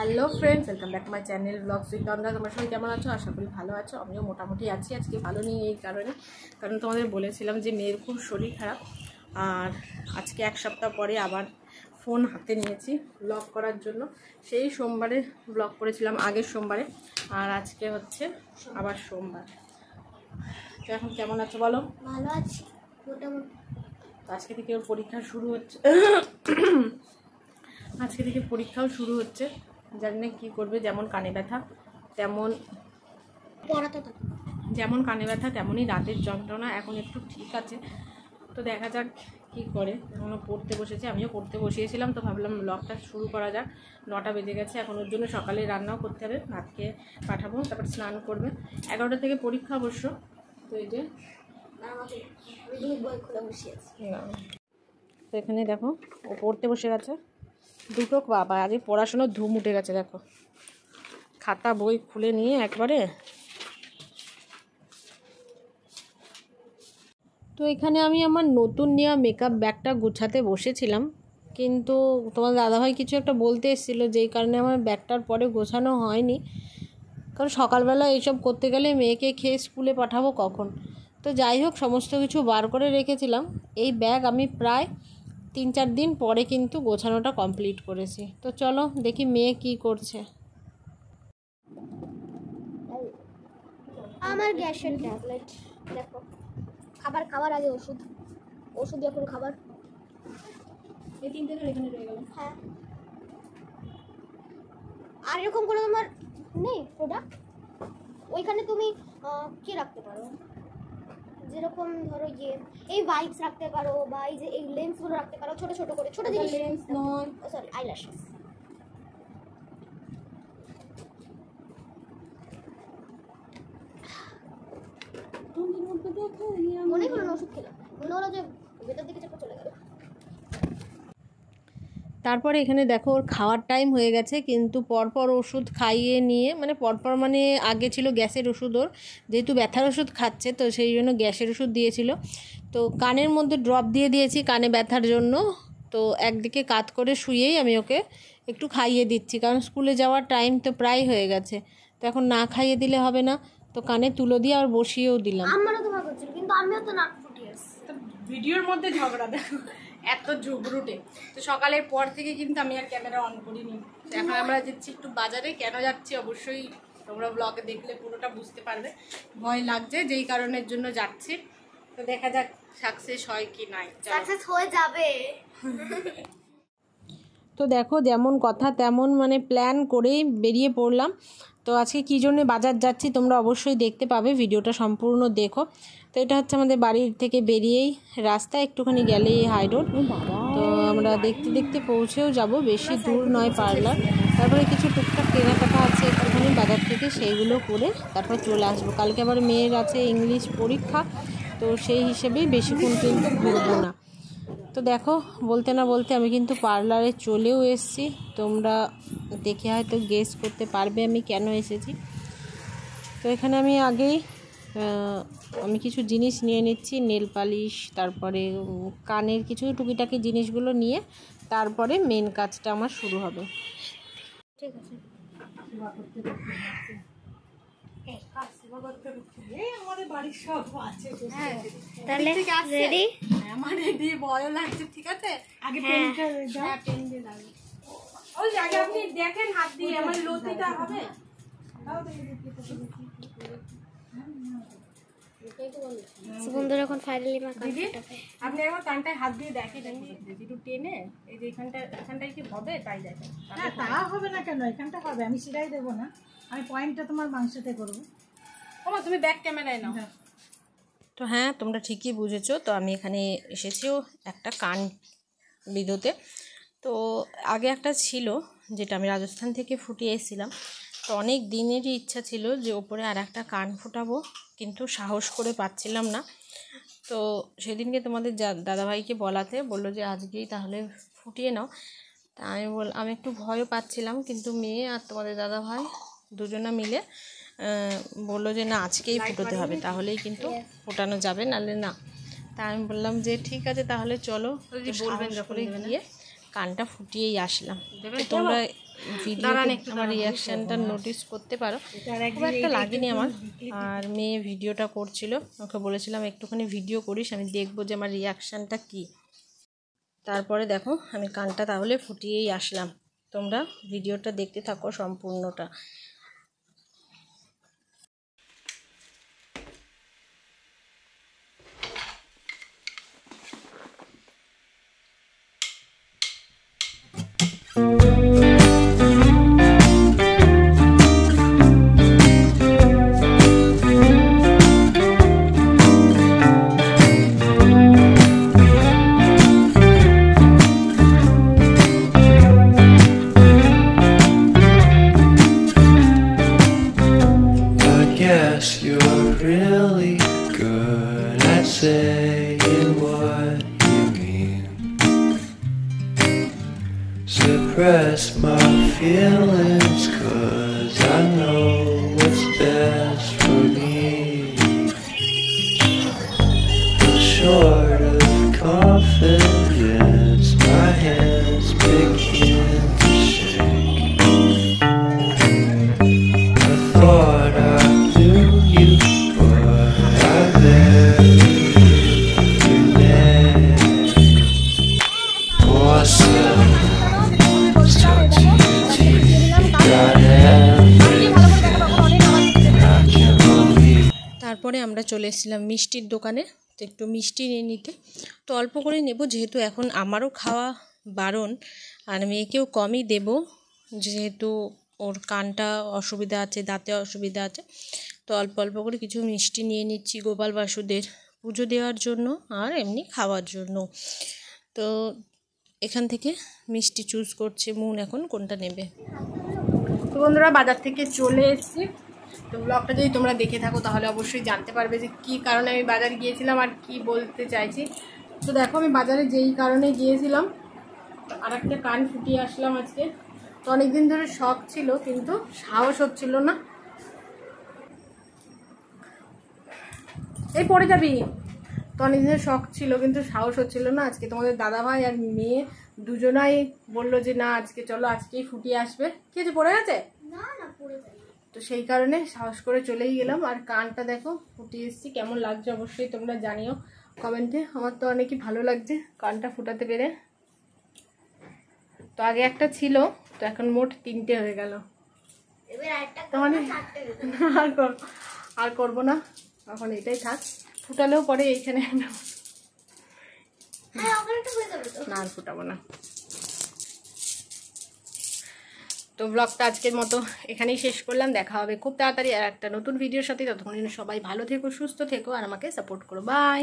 Hello friends, welcome back to my channel blogs with Tandra. তোমরা সবাই কেমন আছো? আশা করি ভালো আছো। আমিও মোটামুটি আছি। আজকে ভালো নেই এই কারণ তোমাদের বলেছিলাম যে মেয়ের খুব শরীর খারাপ, আর আজকে এক সপ্তাহ পরে আবার ফোন হাতে নিয়েছি ব্লগ করার জন্য। সেই সোমবারে ব্লগ করেছিলাম, আগের সোমবারে, আর আজকে হচ্ছে আবার সোমবার। তো এখন কেমন আছো বলো? ভালো আছি মোটামুটি। আজকে থেকে ওর পরীক্ষা শুরু হচ্ছে আজকে থেকে পরীক্ষাও শুরু হচ্ছে। জানি না কী করবে, যেমন কানে ব্যথা তেমনই রাতের যন্ত্রণা। এখন একটু ঠিক আছে, তো দেখা যাক কী করে। এখনও পড়তে বসেছে, আমিও পড়তে বসিয়েছিলাম, তো ভাবলাম ব্লগটা শুরু করা যাক। 9টা বেজে গেছে, এখন ওর জন্য সকালে রান্নাও করতে হবে, ভাতকে পাঠাবো, তারপর স্নান করবে। 11টা থেকে পরীক্ষা অবশ্য। তো এই যে তো এখানে দেখো ও পড়তে বসে গেছে, দুটো বাবা আজকে পড়াশোনার ধুম উঠে গেছে। দেখো খাতা বই খুলে নিয়ে একবারে। তো এখানে আমি আমার নতুন নেওয়া মেকআপ ব্যাগটা গুছাতে বসেছিলাম, কিন্তু তোমার দাদাভাই কিছু একটা বলতে এসেছিলো, যেই কারণে আমার ব্যাগটার পরে গোছানো হয়নি। কারণ সকালবেলা এইসব করতে গেলে মেয়েকে খেয়ে স্কুলে পাঠাবো কখন। তো যাই হোক, সমস্ত কিছু বার করে রেখেছিলাম। এই ব্যাগ আমি প্রায় 3-4 দিন পরে কিন্তু গোছানোটা কমপ্লিট করেছি। তো চলো দেখি মেয়ে কি করছে। আমার গ্যাসের ট্যাবলেট দেখো, খাবার আগে ওষুধ যখন খাবার। এই 3টে এখানে রয়ে গেল। হ্যাঁ, আর এরকম কোনো তোমার নেই প্রোডাক্ট? ওইখানে তুমি কি রাখতে পারো, যেরকম ধরো এই ওয়াইপস রাখতে পারো, বা এই যে এই লেন্সগুলো রাখতে পারো, ছোট ছোট করে, ছোট জিনিস। লেন্স নয়, সরি, আইল্যাশেস। মনে হলো না ওষুধ খেলাম, মনে হলো যে ভেতর দিকে চেপে চলে গেল। তারপরে এখানে দেখো ওর খাওয়ার টাইম হয়ে গেছে, কিন্তু পরপর ওষুধ খাইয়ে নিয়ে, মানে পরপর মানে আগে ছিল গ্যাসের ওষুধ, ওর যেহেতু ব্যথার ওষুধ খাচ্ছে তো সেই জন্য গ্যাসের ওষুধ দিয়েছিল। তো কানের মধ্যে ড্রপ দিয়ে দিয়েছি কানে ব্যথার জন্য। তো একদিকে কাত করে শুয়েই আমি ওকে একটু খাইয়ে দিচ্ছি, কারণ স্কুলে যাওয়ার টাইম তো প্রায় হয়ে গেছে। তো এখন না খাইয়ে দিলে হবে না, তো কানে তুলো দিয়ে আর বসিয়েও দিলাম। আমারও তো ভালো হচ্ছিল, কিন্তু আমিও তো নাক ফুটিয়েছি। তো ভিডিওর মধ্যে ঝগড়া দেখো, এত ঝগড়ুটে। তো সকালের পর থেকে কিন্তু আমি আর ক্যামেরা অন করিনি। এখন আমরা যাচ্ছি একটু বাজারে। কেন যাচ্ছি অবশ্যই তোমরা ব্লগে দেখলে পুরোটা বুঝতে পারবে। ভয় লাগছে, যেই কারণের জন্য যাচ্ছি। তো দেখা যাক সাকসেস হয় কি নাই। সাকসেস হয়ে যাবে। তো দেখো যেমন কথা তেমন মানে প্ল্যান করেই বেরিয়ে পড়লাম। তো আজকে কী জন্য বাজার যাচ্ছি তোমরা অবশ্যই দেখতে পাবে, ভিডিওটা সম্পূর্ণ দেখো। তো এটা হচ্ছে আমাদের বাড়ির থেকে বেরিয়েই রাস্তা, একটুখানি গেলেই হাই রোড। তো আমরা দেখতে দেখতে পৌঁছেও যাব, বেশি দূর নয় পার্লার। তারপরে কিছু টুকটাক কেনাকাটা আছে একটুখানি বাজার থেকে, সেইগুলো করে তারপর চলে আসবো। কালকে আবার মেয়ের আছে ইংলিশ পরীক্ষা, তো সেই হিসেবেই বেশিক্ষণ কিন্তু ঘুরবো না। তো দেখো বলতে না বলতে আমি কিন্তু পার্লারে চলেও এসেছি। তোমরা দেখে হয়তো গেস করতে পারবে আমি কেন এসেছি। তো এখানে আমি আগেই আমি কিছু জিনিস নিয়ে নিচ্ছি, নেল পালিশ, তারপরে কানের কিছু টুকিটাকি জিনিসগুলো নিয়ে তারপরে মেন কাজটা আমার শুরু হবে। ঠিক আছে, আমাদের বাড়ির সব আছে, তাহলে রেডি? আমার রেডি, ভয়ও লাগছে। ঠিক আছে, আগে পেনটা দাও, পেন দিয়ে দাও। ওই আগে আপনি দেখেন হাত দিয়ে আমার লতিটা হবে। বন্ধুরা এখন ফাইনালি মা দিদি আপনি একবার কানটায় হাত দিয়ে দেখেন, একটু টেনে এই যে এখানটায় কি হবে তাই দেখেন। হ্যাঁ, তা হবে না কেন, এখানটা হবে। আমি সেটাই দেবো না, আমি পয়েন্টটা তোমার মাংসতে করবো। ওমা তুমি ব্যাক ক্যামেরায় নাও। তো হ্যাঁ, তোমরা ঠিকই বুঝেছো। তো আমি এখানে এসেছিও একটা কান বিদোতে। তো আগে একটা ছিল যেটা আমি রাজস্থান থেকে ফুটিয়ে এসেছিলাম। তো অনেক দিনেরই ইচ্ছা ছিল যে ওপরে আর একটা কান ফুটাবো, কিন্তু সাহস করে পাচ্ছিলাম না। তো সেদিনকে তোমাদের দাদাভাইকে বলাতে বললো যে আজকেই তাহলে ফুটিয়ে নাও। তা আমি একটু ভয়ও পাচ্ছিলাম, কিন্তু মেয়ে আর তোমাদের দাদাভাই দুজনা মিলে বললো যে না আজকেই ফুটোতে হবে, তাহলেই কিন্তু ফোটানো যাবে, নাহলে না। তা আমি বললাম যে ঠিক আছে তাহলে চলো, বলবেন যখন গিয়ে কানটা ফুটিয়েই আসলাম। তোমরা ভিডিওতে আমার রিয়াকশানটা নোটিস করতে পারো। খুব একটা লাগেনি আমার। আর মেয়ে ভিডিওটা করছিল, ওকে বলেছিলাম একটুখানি ভিডিও করিস, আমি দেখবো যে আমার রিয়াকশানটা কী। তারপরে দেখো আমি কানটা তাহলে ফুটিয়েই আসলাম। তোমরা ভিডিওটা দেখতে থাকো সম্পূর্ণটা। Yes, you're really good at saying what you mean. Suppress my feelings, 'cause I know what's best for me. But short of confidence, my hands begin to shake. I thought I knew you, but I barely knew your name. Oh, I said, stuck to your teeth, got everything, I can't believe. তারপরে আমরা চলে এসেছিলাম মিষ্টির দোকানে, তো একটু মিষ্টি নিয়ে নিতে। তো অল্প করে নেব, যেহেতু এখন আমারও খাওয়া বারণ, আর মেয়েকেও কমই দেব, যেহেতু ওর কানটা অসুবিধা আছে, দাঁতে অসুবিধা আছে। তো অল্প অল্প করে কিছু মিষ্টি নিয়ে নিচ্ছি গোপাল বাসুদের পুজো দেওয়ার জন্য আর এমনি খাওয়ার জন্য। তো এখান থেকে মিষ্টি চুজ করছে মুন এখন কোনটা নেবে। তো বন্ধুরা বাজার থেকে চলে এসেছি। তো ব্লগটা যদি তোমরা দেখে থাকো তাহলে অবশ্যই জানতে পারবে যে কী কারণে আমি বাজারে গিয়েছিলাম আর কি বলতে চাইছি। তো দেখো আমি বাজারে যেই কারণে গিয়েছিলাম, আর একটা কান ফুটিয়ে আসলাম আজকে। তো অনেকদিন ধরে শখ ছিল কিন্তু সাহস হচ্ছিল না। এই পড়ে যাবি। তো অনেকদিন ধরে শখ ছিল কিন্তু সাহস হচ্ছিল না। আজকে তোমাদের দাদাভাই আর মেয়ে দুজনাই বললো যে না আজকে চলো, আজকেই ফুটিয়ে আসবে। কি আছে, পড়ে গেছে? না না, পড়ে যাবে। তো সেই কারণে সাহস করে চলেই গেলাম। আর কানটা দেখো ফুটিয়ে এসেছি, কেমন লাগছে অবশ্যই তোমরা জানিও কমেন্টে। আমার তো অনেকই ভালো লাগছে কানটা ফুটাতে পেরে। তো আগে একটা ছিল, তো এখন মোট 3টে হয়ে গেল। এবার আরেকটা তাহলে চারটে দেবে। আর করবো না, এখন এটাই থাক। ফুটালেও পরে এইখানে হ্যাঁ, ওখানে তো হয়ে যাবে তো। না, আর ফুটাবো না। তো ব্লগটা আজকের মতো এখানেই শেষ করলাম। দেখা হবে খুব তাড়াতাড়ি আর একটা নতুন ভিডিওর সাথে। ততক্ষণ সবাই ভালো থেকো, সুস্থ থেকো আর আমাকে সাপোর্ট করো। বাই।